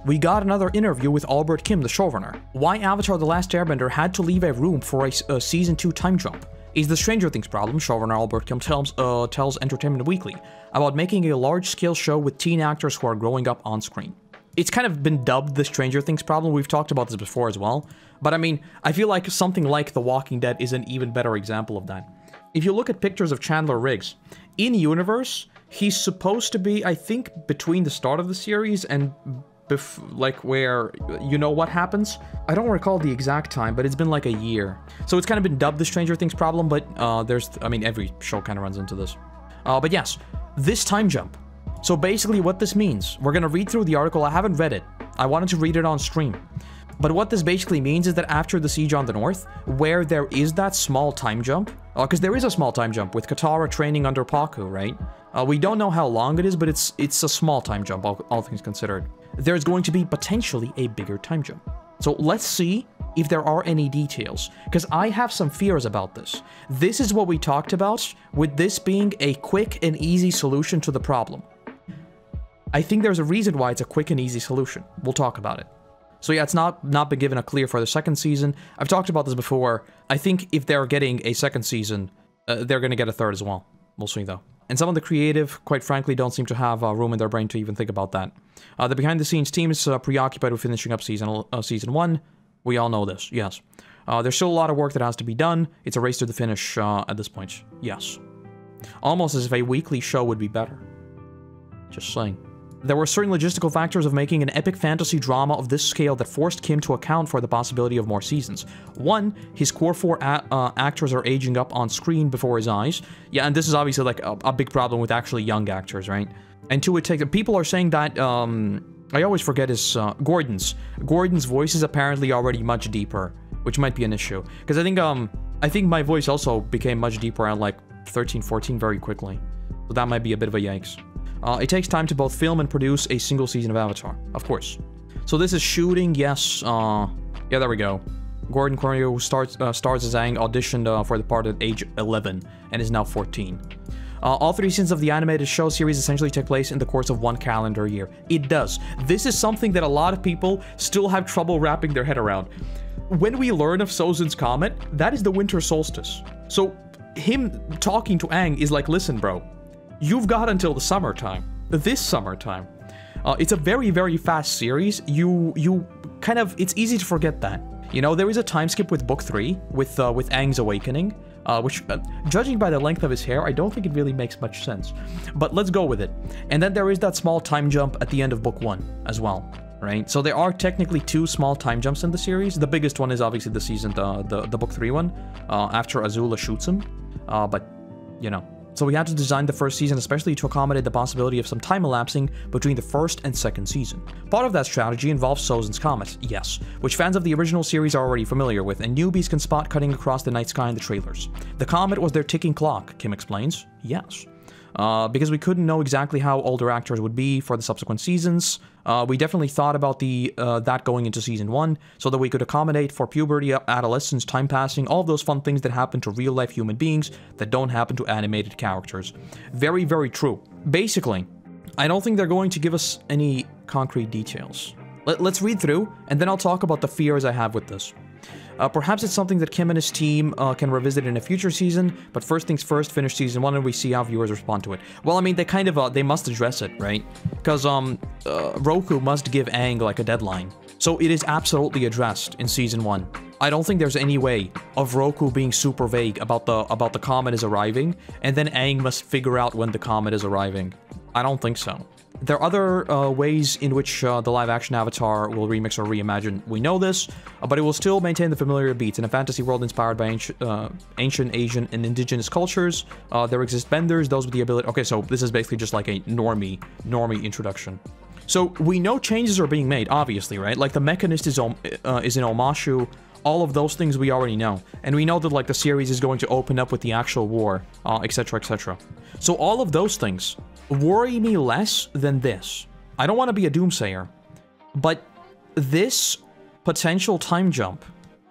We got another interview with Albert Kim, the showrunner. Why Avatar: The Last Airbender had to leave a room for a Season 2 time jump is the Stranger Things problem, showrunner Albert Kim tells Entertainment Weekly about making a large-scale show with teen actors who are growing up on screen. It's kind of been dubbed the Stranger Things problem. We've talked about this before as well. But I mean, I feel like something like The Walking Dead is an even better example of that. If you look at pictures of Chandler Riggs, in universe, he's supposed to be, I think, between the start of the series and like where you know what happens. I don't recall the exact time, but it's been like a year. So it's kind of been dubbed the Stranger Things problem, but I mean, every show kind of runs into this. But yes, this time jump. So basically what this means, we're gonna read through the article. I haven't read it. I wanted to read it on stream. But what this basically means is that after the Siege on the North, where there is that small time jump, because there is a small time jump with Katara training under Pakku, right? We don't know how long it is, but it's a small time jump, all things considered. There's going to be potentially a bigger time jump. So let's see if there are any details, because I have some fears about this. This is what we talked about, with this being a quick and easy solution to the problem. I think there's a reason why it's a quick and easy solution. We'll talk about it. So yeah, it's not been given a clear for the second season. I've talked about this before. I think if they're getting a second season, they're going to get a third as well. We'll see though. And some of the creative, quite frankly, don't seem to have room in their brain to even think about that. The behind-the-scenes team is preoccupied with finishing up season 1. We all know this, yes. There's still a lot of work that has to be done. It's a race to the finish at this point, yes. Almost as if a weekly show would be better. Just saying. There were certain logistical factors of making an epic fantasy drama of this scale that forced Kim to account for the possibility of more seasons. One, his core 4 actors are aging up on screen before his eyes. Yeah, and this is obviously like a big problem with actually young actors, right? And two, it takes... People are saying that, I always forget his, Gordon's. Gordon's voice is apparently already much deeper, which might be an issue. Because I think my voice also became much deeper at like 13, 14 very quickly. So that might be a bit of a yikes. It takes time to both film and produce a single season of Avatar, of course. So this is shooting, yes, yeah, there we go. Gordon Corneo, who stars as Aang, auditioned for the part at age 11, and is now 14. All 3 seasons of the animated show series essentially take place in the course of 1 calendar year. It does. This is something that a lot of people still have trouble wrapping their head around. When we learn of Sozin's Comet, that is the winter solstice. So him talking to Aang is like, listen, bro. You've got until the summertime. This summertime. It's a very, very fast series. You kind of... It's easy to forget that. You know, there is a time skip with Book 3, with Aang's awakening, which, judging by the length of his hair, I don't think it really makes much sense. But let's go with it. And then there is that small time jump at the end of Book 1 as well, right? So there are technically 2 small time jumps in the series. The biggest one is obviously the Book 3 one, after Azula shoots him. But, you know... So we had to design the first season especially to accommodate the possibility of some time elapsing between the first and second season. Part of that strategy involves Sozin's Comet, yes, which fans of the original series are already familiar with, and newbies can spot cutting across the night sky in the trailers. The comet was their ticking clock, Kim explains. Yes. Because we couldn't know exactly how older actors would be for the subsequent seasons, we definitely thought about that going into season 1, so that we could accommodate for puberty, adolescence, time passing, all of those fun things that happen to real-life human beings that don't happen to animated characters. Very, very true. Basically, I don't think they're going to give us any concrete details. Let's read through, and then I'll talk about the fears I have with this. Perhaps it's something that Kim and his team can revisit in a future season, but first things first, finish season 1 and we see how viewers respond to it. Well, I mean, they kind of, they must address it, right? Because, Roku must give Aang, like, a deadline. So it is absolutely addressed in season 1. I don't think there's any way of Roku being super vague about the comet is arriving, and then Aang must figure out when the comet is arriving. I don't think so. There are other ways in which the live-action Avatar will remix or reimagine. We know this, but it will still maintain the familiar beats. In a fantasy world inspired by ancient Asian and indigenous cultures, there exist benders, those with the ability... Okay, so this is basically just like a normie introduction. So we know changes are being made, obviously, right? Like the Mechanist is in Omashu. All of those things we already know. And we know that, like, the series is going to open up with the actual war, etc, etc. So all of those things worry me less than this. I don't want to be a doomsayer, but this potential time jump,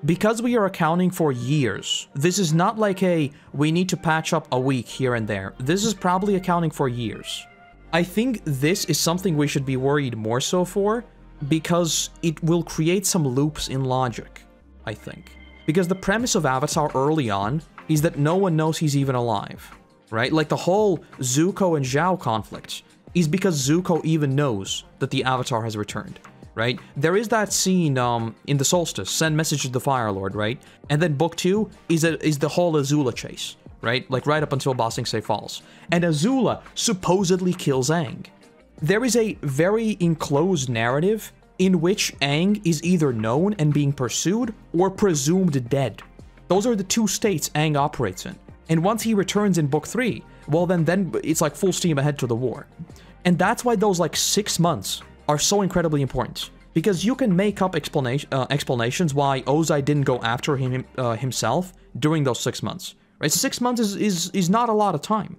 because we are accounting for years, this is not like a, we need to patch up a week here and there. This is probably accounting for years. I think this is something we should be worried more so for because it will create some loops in logic, I think. Because the premise of Avatar early on is that no one knows he's even alive, right? Like the whole Zuko and Zhao conflict is because Zuko even knows that the Avatar has returned, right? There is that scene in the Solstice, send message to the Fire Lord, right? And then book 2 is the whole Azula chase, right? Like right up until Ba Sing Se falls. And Azula supposedly kills Aang. There is a very enclosed narrative in which Aang is either known and being pursued or presumed dead. Those are the two states Aang operates in. And once he returns in book 3, well then it's like full steam ahead to the war. And that's why those like 6 months are so incredibly important. Because you can make up explanations why Ozai didn't go after him himself during those 6 months. Right? 6 months is not a lot of time.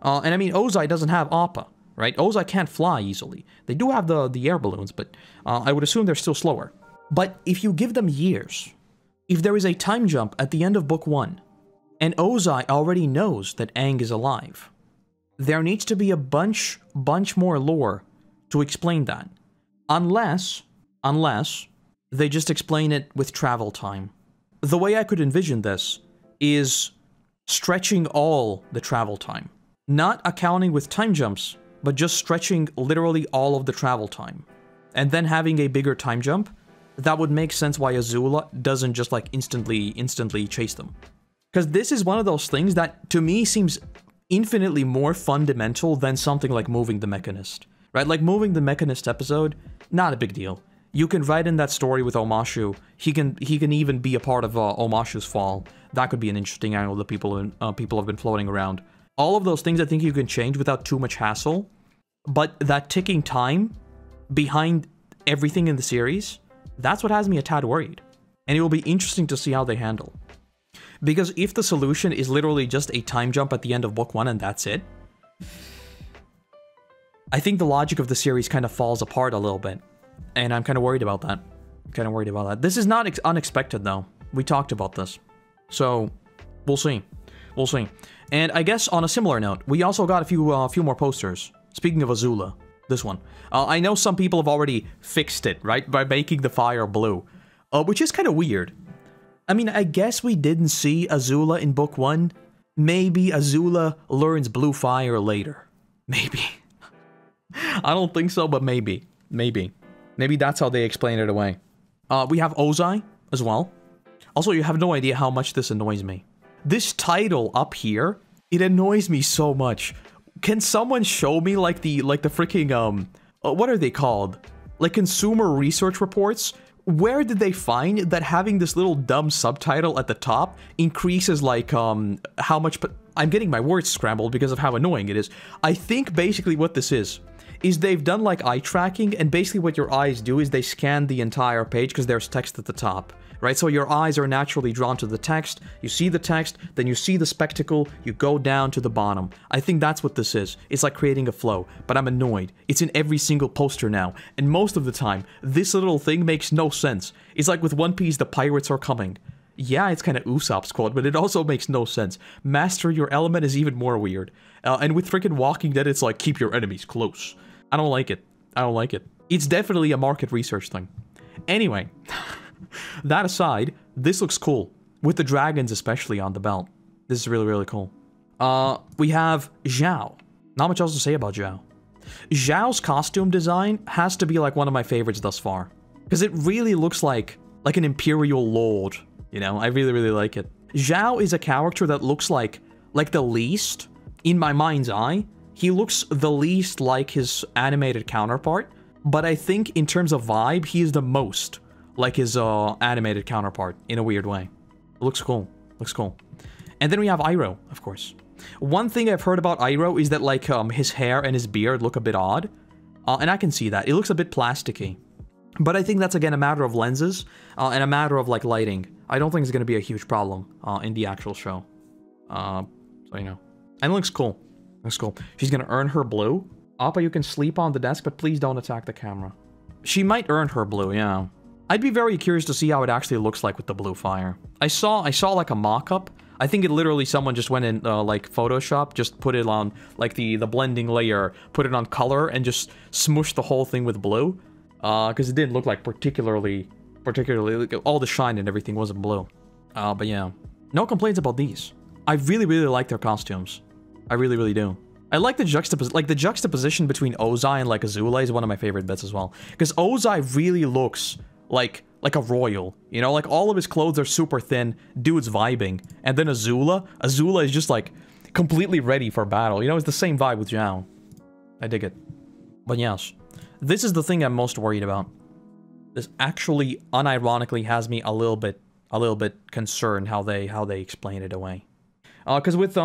And I mean, Ozai doesn't have Appa. Right? Ozai can't fly easily. They do have the air balloons, but I would assume they're still slower. But if you give them years, if there is a time jump at the end of book 1, and Ozai already knows that Aang is alive, there needs to be a bunch more lore to explain that. Unless they just explain it with travel time. The way I could envision this is stretching all the travel time. Not accounting with time jumps, but just stretching literally all of the travel time. And then having a bigger time jump, that would make sense why Azula doesn't just like instantly chase them. Because this is one of those things that, to me, seems infinitely more fundamental than something like moving the Mechanist. Right? Like moving the Mechanist episode, not a big deal. You can write in that story with Omashu. He can even be a part of Omashu's fall. That could be an interesting angle that people have been floating around. All of those things I think you can change without too much hassle, but that ticking time behind everything in the series, that's what has me a tad worried. And it will be interesting to see how they handle. Because if the solution is literally just a time jump at the end of book 1 and that's it, I think the logic of the series kind of falls apart a little bit. And I'm kind of worried about that. This is not unexpected though. We talked about this. So, we'll see. We'll see. And I guess on a similar note, we also got a few more posters. Speaking of Azula, this one. I know some people have already fixed it, right? By making the fire blue. Which is kind of weird. I mean, I guess we didn't see Azula in book 1. Maybe Azula learns blue fire later. Maybe. I don't think so, but maybe. Maybe that's how they explain it away. We have Ozai as well. Also, you have no idea how much this annoys me. This title up here, it annoys me so much. Can someone show me like the freaking what are they called? Like consumer research reports? Where did they find that having this little dumb subtitle at the top increases like how much? I'm getting my words scrambled because of how annoying it is. I think basically what this is they've done like eye tracking, and basically what your eyes do is they scan the entire page because there's text at the top. Right, so your eyes are naturally drawn to the text, you see the text, then you see the spectacle, you go down to the bottom. I think that's what this is. It's like creating a flow, but I'm annoyed. It's in every single poster now, and most of the time, this little thing makes no sense. It's like with One Piece, the pirates are coming. Yeah, it's kind of Usopp's quote, but it also makes no sense. Master your element is even more weird. And with freaking Walking Dead, it's like, keep your enemies close. I don't like it. I don't like it. It's definitely a market research thing. Anyway... That aside, this looks cool. With the dragons especially on the belt. This is really, really cool. We have Zhao. Not much else to say about Zhao. Zhao's costume design has to be like one of my favorites thus far. Because it really looks like an imperial lord. You know, I really, really like it. Zhao is a character that looks like the least, in my mind's eye, he looks the least like his animated counterpart. But I think in terms of vibe, he is the most like his animated counterpart, in a weird way. It looks cool. Looks cool. And then we have Iroh, of course. One thing I've heard about Iroh is that, like, his hair and his beard look a bit odd. And I can see that. It looks a bit plasticky. But I think that's, again, a matter of lenses and a matter of, like, lighting. I don't think it's going to be a huge problem in the actual show. So, you know. And it looks cool. Looks cool. She's going to earn her blue. Appa, you can sleep on the desk, but please don't attack the camera. She might earn her blue, yeah. I'd be very curious to see how it actually looks like with the blue fire. I saw like a mock-up. I think it literally someone just went in like Photoshop, just put it on like the blending layer, put it on color, and just smushed the whole thing with blue. Because it didn't look like particularly, like, all the shine and everything wasn't blue. But yeah, no complaints about these. I really, really like their costumes. I really, really do. I like the juxtaposition between Ozai and like Azula is one of my favorite bits as well. Because Ozai really looks like a royal, you know, like all of his clothes are super thin, dude's vibing. And then Azula is just like completely ready for battle. You know, it's the same vibe with Zhao. I dig it. But yes, this is the thing I'm most worried about. This actually unironically has me a little bit concerned how they explain it away. Because with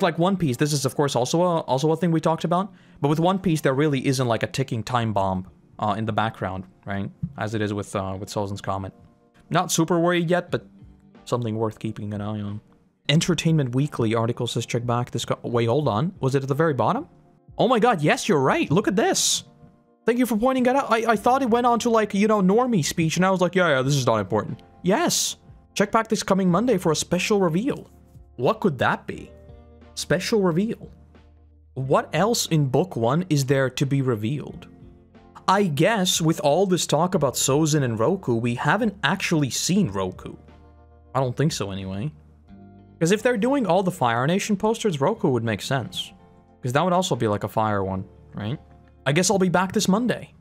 like One Piece, this is of course also a thing we talked about. But with One Piece, there really isn't like a ticking time bomb in the background, right? As it is with Sozin's Comet. Not super worried yet, but something worth keeping an eye on. Entertainment Weekly article says check back this. Wait, hold on. Was it at the very bottom? Oh my god, yes, you're right. Look at this. Thank you for pointing that out. I thought it went on to like, you know, normie speech, and I was like, yeah, this is not important. Yes. Check back this coming Monday for a special reveal. What could that be? Special reveal. What else in book 1 is there to be revealed? I guess with all this talk about Sozin and Roku, we haven't actually seen Roku. I don't think so anyway. Because if they're doing all the Fire Nation posters, Roku would make sense. Because that would also be like a fire one, right? I guess I'll be back this Monday.